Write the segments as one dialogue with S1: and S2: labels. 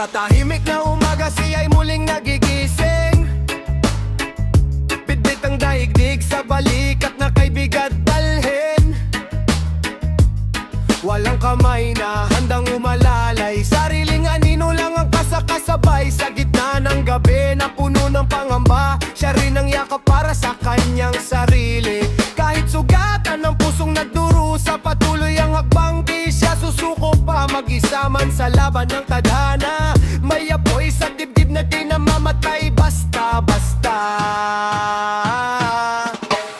S1: Sa tahimik na umaga siya'y muling nagigising. Bitbit ang daigdig sa balikat na kay bigat dalhin. Walang kamay na handang umalalay, sariling anino lang ang kasakasabay. Sa gitna ng gabi na puno ng pangamba, siya rin ang yakap para sa kanyang sarili. Kahit sugatan ng pusong nagdurusa, patuloy ang hakbang, di siya susuko pa. Mag-isa man sa laban ng tadhana, may apoy sa dibdib na di namamatay basta-basta.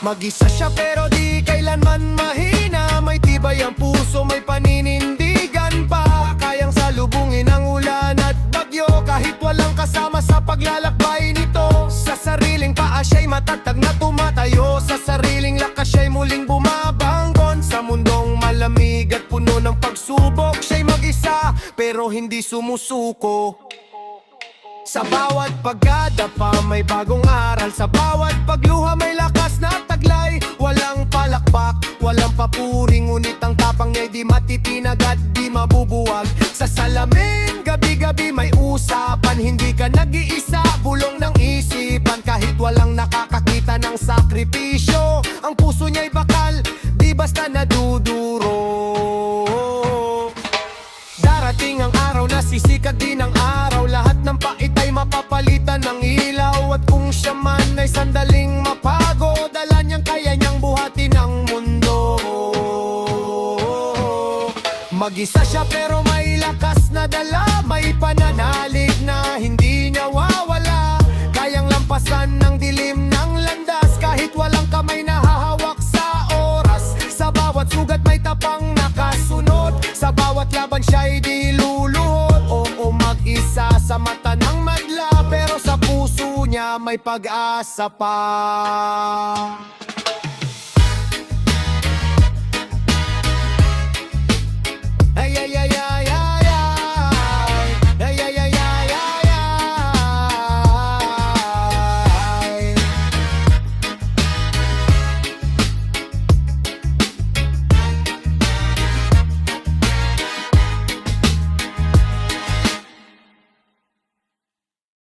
S1: Mag-isa siya pero di kailanman mahina, may tibay ang puso, may paninindigan pa. Kayang salubungin ang ulan at bagyo, kahit walang kasama sa paglalakbay nito. Sa sariling paa siya'y matatag na tumatayo, sa sariling lakas siya'y muling bumabanggon. Sa mundong malamig at puno ng pagsubok, siya'y mag-isa pero hindi sumusuko. Sa bawat pagdadapa may bagong aral, sa bawat pagluha may lakas na taglay. Walang palakpak, walang papuri, ngunit ang tapang niya'y di matitinag at di mabubuwag. Sa salamin, gabi-gabi may usapan, hindi ka nag-iisa, bulong ng isipan. Kahit walang nakakakita ng sakripisyo, ang puso niya'y bakal, di basta naduduro. Darating ang araw na sisikat din ang araw, lahat ng pait ay mapapalitan ng ilaw. At kung siya man ay sandaling mapagod, dala niyang kaya niyang buhatin ang mundo. Mag-isa siya pero may lakas na dala, may pananalig na hindi niya wawala. Kayang lampasan ng dilim ng landas, kahit walang kamay na hahawak sa oras. Sa bawat sugat may tapang nakasunod, sa bawat laban siya'y di luluhod. Oo, mag-isa sa mata ng madla, pero sa puso niya may pag-asa pa.